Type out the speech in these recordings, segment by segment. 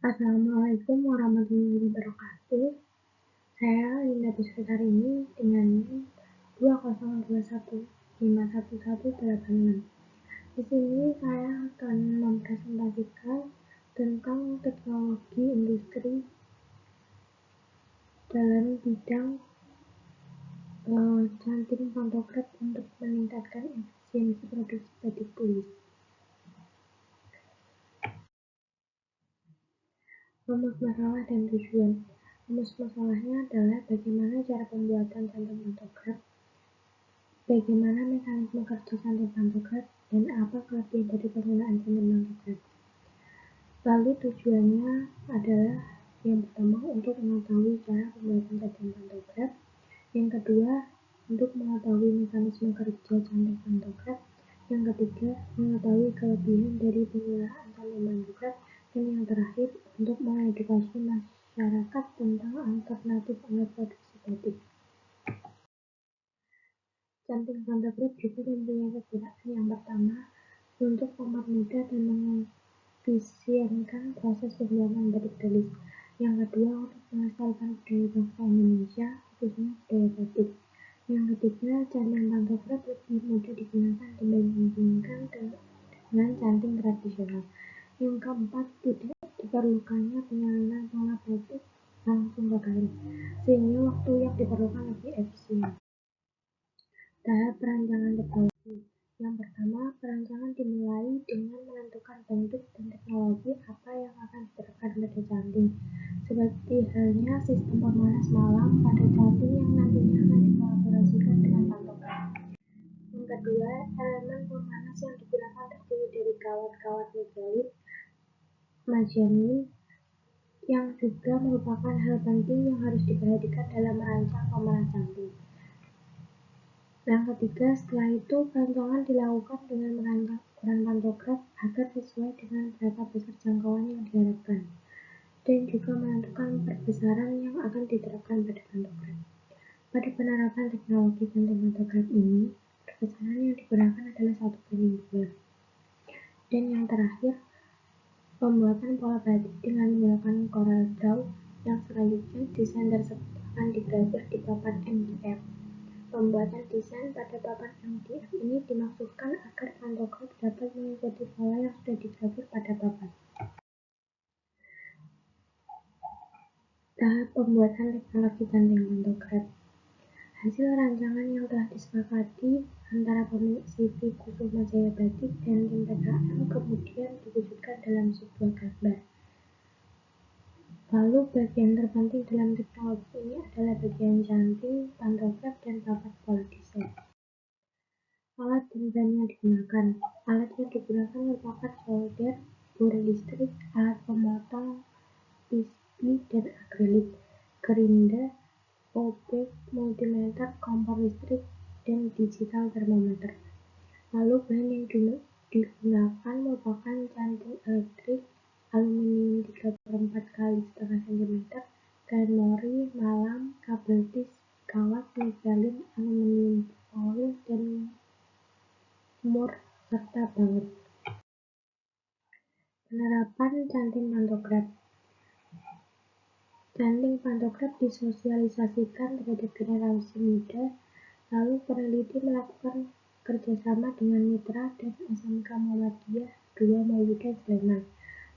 Assalamualaikum warahmatullahi wabarakatuh. Saya Linda Puspitari ini dengan NIM 202151186. Di sini saya akan mempresentasikan tentang teknologi industri dalam bidang canting pantograf untuk meningkatkan efisiensi produksi batik tulis. Rumus masalah dan tujuan. Rumus masalahnya adalah bagaimana cara pembuatan canting pantograf, bagaimana mekanisme kerja canting pantograf, dan apa kelebihan dari penggunaan canting pantograf. Lalu tujuannya adalah yang pertama untuk mengetahui cara pembuatan canting pantograf, yang kedua untuk mengetahui mekanisme kerja canting pantograf, yang ketiga mengetahui kelebihan dari penggunaan canting pantograf, dan yang terakhir untuk mengedukasi masyarakat tentang alternatif alat produksi batik. Canting pantograf juga mempunyai kegunaan yang pertama untuk mempermudah dan mengefisienkan proses pembuatan batik tulis. Yang kedua untuk melestarikan budaya bangsa Indonesia, khususnya budaya batik. Yang ketiga, canting pantograf lebih mudah digunakan dibandingkan dengan canting tradisional. Yang keempat, tidak diperlukannya penyalinan pola batik langsung ke kain, sehingga waktu yang diperlukan lebih efisien. Tahap perancangan teknologi. Yang pertama, perancangan dimulai dengan menentukan bentuk dan teknologi apa yang akan diterapkan pada canting, seperti halnya sistem pemanas malam pada canting yang nantinya akan dikolaborasikan dengan pantograf. Yang kedua, elemen pemanas yang digunakan terdiri dari kawat-kawat megalit, majanin, yang juga merupakan hal penting yang harus diperhatikan dalam merancang pemanas canting. Yang ketiga, setelah itu perancangan dilakukan dengan merancang ukuran pantograf agar sesuai dengan berapa besar jangkauan yang diharapkan, dan juga menentukan perbesaran yang akan diterapkan pada pantograf. Pada penerapan teknologi canting pantograf ini, perbesaran yang digunakan adalah 1:2. Dan yang terakhir, pembuatan pola batik dengan menggunakan Corel Draw, yang selanjutnya desain tersebut akan digrafir di papan MDF. Pembuatan desain pada papan MDF ini dimaksudkan agar pantograf dapat mengikuti pola yang sudah digrafir pada papan. Tahap pembuatan teknologi canting pantograf. Hasil rancangan yang telah disepakati antara pemilik CV Kusuma Jaya Batik dan tim PKM kemudian diwujudkan dalam sebuah gambar. Lalu bagian terpenting dalam teknologi ini adalah bagian canting, pantograf, dan papan pola desain. Alat dan bahan yang digunakan. Alat yang digunakan merupakan solder, bor listrik, alat pemotong, PCB dan akrilik, gerinda, obek, multimeter, kompor listrik, dan digital thermometer. Lalu bahan yang digunakan merupakan canting elektrik, aluminium 3/4 cm, kain mori, malam, kabel tis, kawat, megalin, aluminium foil, dan mur, serta baut. Penerapan canting pantograf. Canting pantograf disosialisasikan terhadap generasi muda, lalu peneliti melakukan kerjasama dengan mitra dan SMK Muhammadiyah 2 Mauludan Sleman,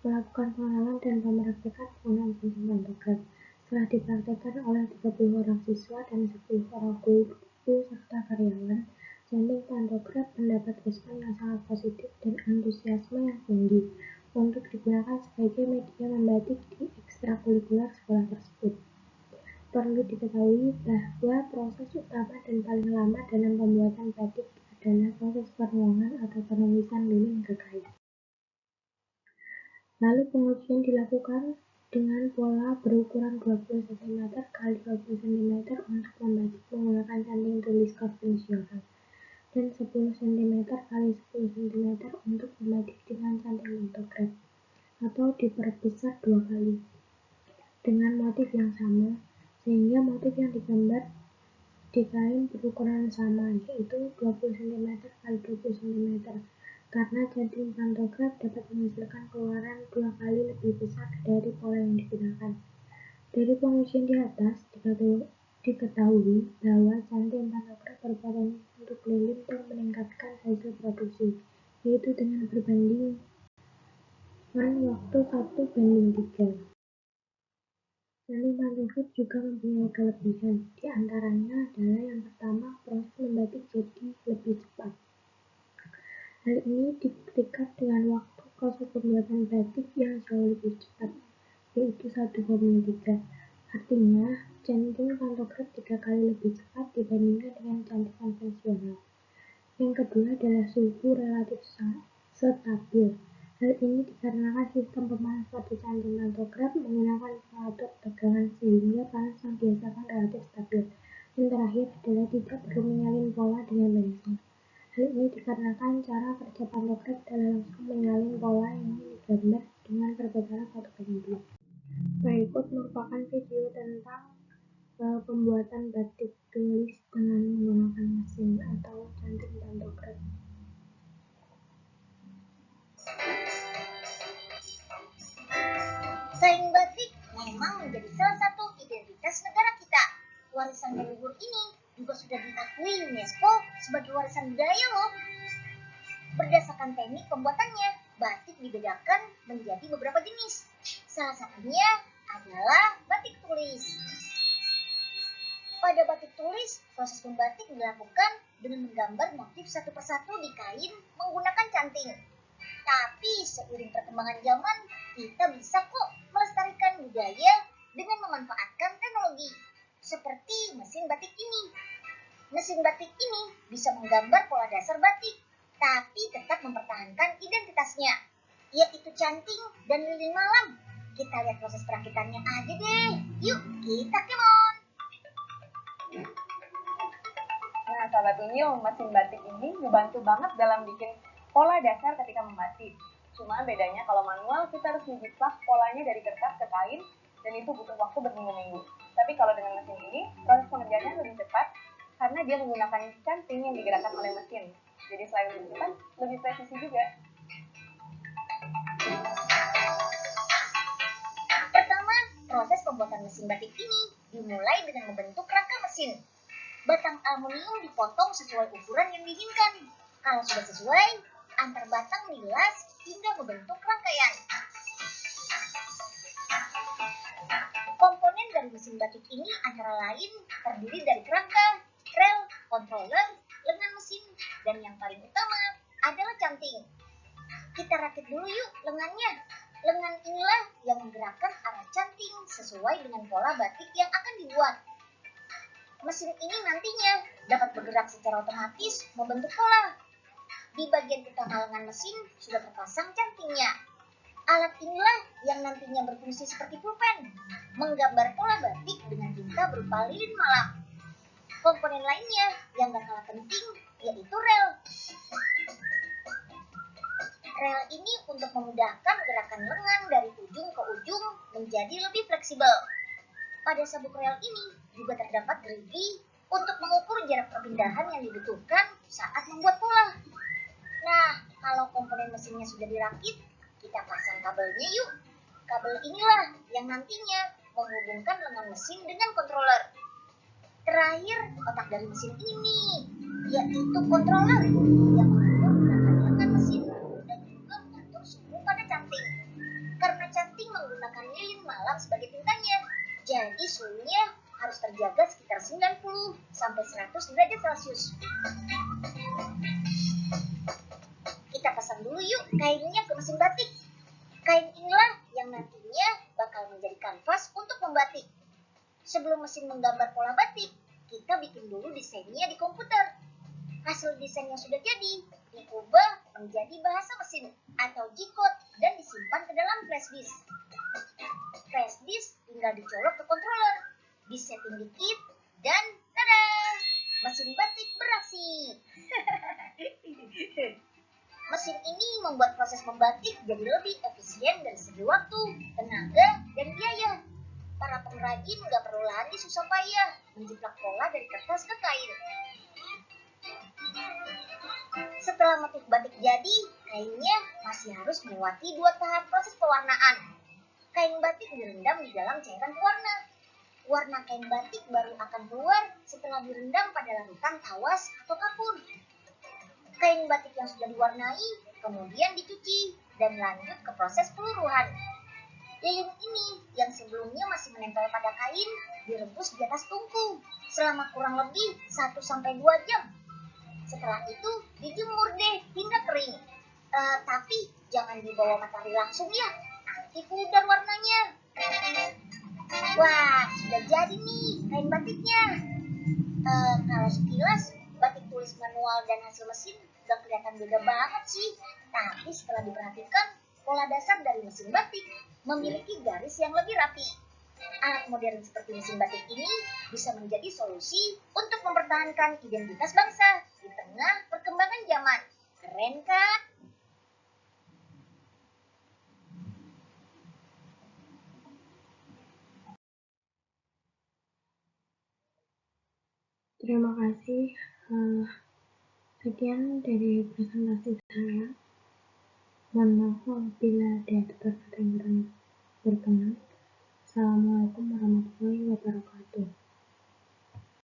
melakukan pengenalan dan pemraktikan penggunaan canting pantograf. Setelah dipraktikkan oleh 30 orang siswa dan 10 orang guru serta karyawan, canting pantograf mendapat respon yang sangat positif dan antusiasme yang tinggi untuk digunakan sebagai media membatik di ekstrakurikuler sekolah tersebut. Perlu diketahui bahwa proses utama dan paling lama dalam pembuatan batik adalah proses penuangan atau penulisan lilin ke kain. Lalu pengujian dilakukan dengan pola berukuran 20 cm x 20 cm untuk membatik menggunakan canting tulis konvensional, dan 10 cm x 10 cm untuk membatik dengan canting pantograf, atau diperbesar 2 kali, dengan motif yang sama, sehingga motif yang digambar di kain berukuran sama, yaitu 20 cm x 20 cm, karena canting pantograf dapat menghasilkan keluaran 2 kali lebih besar dari pola yang digunakan. Dari pengujian di atas, diketahui bahwa canting pantograf berpotensi untuk lilin dan meningkatkan hasil produksi, yaitu dengan berbandingan waktu 1:3. Canting pantograf juga mempunyai kelebihan, di antaranya adalah yang pertama, proses membatik jadi lebih cepat. Hal ini dibuktikan dengan waktu proses pembuatan batik yang jauh lebih cepat, yaitu 1:3. Artinya, canting pantograf 3 kali lebih cepat dibandingkan dengan canting konvensional. Yang kedua adalah suhu relatif stabil. Hal ini dikarenakan sistem pemanas pada canting pantograf menggunakan pengatur tegangan sehingga panas yang dirasakan relatif stabil. Dan terakhir adalah tidak perlu menyalin pola dengan bensin. Hal ini dikarenakan cara kerja pantograf adalah langsung menyalin pola yang ingin digambar dengan perbedaan 1:2. Berikut merupakan video tentang pembuatan batik tulis dengan menggunakan mesin atau canting pantograf. Kain batik memang menjadi salah satu identitas negara kita. Warisan leluhur ini juga sudah diakui UNESCO sebagai warisan budaya loh. Berdasarkan teknik pembuatannya, batik dibedakan menjadi beberapa jenis. Salah satunya adalah batik tulis. Pada batik tulis, proses membatik dilakukan dengan menggambar motif satu persatu di kain menggunakan canting. Tapi seiring perkembangan zaman, kita bisa kok melestarikan budaya dengan memanfaatkan teknologi seperti mesin batik ini. Mesin batik ini bisa menggambar pola dasar batik, tapi tetap mempertahankan identitasnya, yaitu canting dan lilin malam. Kita lihat proses perakitannya aja deh. Yuk, kita kemon. Nah, Sobat Unyil, mesin batik ini ngebantu banget dalam bikin pola dasar ketika membatik. Cuma bedanya kalau manual kita harus menjiplak polanya dari kertas ke kain dan itu butuh waktu berminggu-minggu. Tapi kalau dengan mesin ini, proses pengerjaannya lebih cepat karena dia menggunakan canting yang digerakkan oleh mesin. Jadi selain lebih cepat, lebih presisi juga. Pertama, proses pembuatan mesin batik ini dimulai dengan membentuk rangka mesin. Batang aluminium dipotong sesuai ukuran yang diinginkan. Kalau sudah sesuai, antar batang dilas hingga membentuk rangkaian. Komponen dari mesin batik ini antara lain terdiri dari kerangka, rel, controller, lengan mesin, dan yang paling utama adalah canting. Kita rakit dulu yuk lengannya. Lengan inilah yang menggerakkan arah canting sesuai dengan pola batik yang akan dibuat. Mesin ini nantinya dapat bergerak secara otomatis membentuk pola. Di bagian utama lengan mesin sudah terpasang cantingnya. Alat inilah yang nantinya berfungsi seperti pulpen, menggambar pola batik dengan tinta berupa lilin malam. Komponen lainnya yang gak kalah penting yaitu rel. Rel ini untuk memudahkan gerakan lengan dari ujung ke ujung menjadi lebih fleksibel. Pada sabuk rel ini juga terdapat gerigi untuk mengukur jarak perpindahan yang dibutuhkan saat membuat pola. Nah, kalau komponen mesinnya sudah dirakit, kita pasang kabelnya yuk. Kabel inilah yang nantinya menghubungkan lengan mesin dengan controller. Terakhir, otak dari mesin ini, yaitu controller yang mengatur gerakan lengan mesin dan juga mengatur suhu pada canting. Karena canting menggunakan lilin malam sebagai tintanya, jadi suhunya harus terjaga sekitar 90 sampai 100 derajat Celcius. Kita pasang dulu yuk kainnya ke mesin batik. Kain inilah yang nantinya bakal menjadi kanvas untuk membatik. Sebelum mesin menggambar pola batik, kita bikin dulu desainnya di komputer. Hasil desain yang sudah jadi diubah menjadi bahasa mesin atau G-code dan disimpan ke dalam flash disk. Flash disk tinggal dicolok ke controller, disetting dikit, dan tada! Mesin batik beraksi. Mesin ini membuat proses membatik jadi lebih efisien dari segi waktu, tenaga, dan biaya. Para pengrajin nggak perlu lagi susah payah menjiplak pola dari kertas ke kain. Setelah motif batik jadi, kainnya masih harus melewati 2 tahap proses pewarnaan. Kain batik direndam di dalam cairan pewarna. Warna kain batik baru akan keluar setelah direndam pada larutan tawas atau kapur. Kain batik yang sudah diwarnai kemudian dicuci dan lanjut ke proses peluruhan. Lilin ini yang sebelumnya masih menempel pada kain direbus di atas tungku selama kurang lebih 1-2 jam. Setelah itu dijemur deh hingga kering. Tapi jangan dibawa matahari langsung ya, nanti pudar warnanya. Wah, sudah jadi nih kain batiknya. Kalau sekilas batik tulis manual dan hasil mesin gak kelihatan beda banget sih. Tapi setelah diperhatikan, pola dasar dari mesin batik memiliki garis yang lebih rapi. Alat modern seperti mesin batik ini bisa menjadi solusi untuk mempertahankan identitas bangsa di tengah perkembangan zaman. Keren kan? Terima kasih. Sekian dari presentasi saya. Mohon maaf apabila ada kata-kata yang kurang berkenan.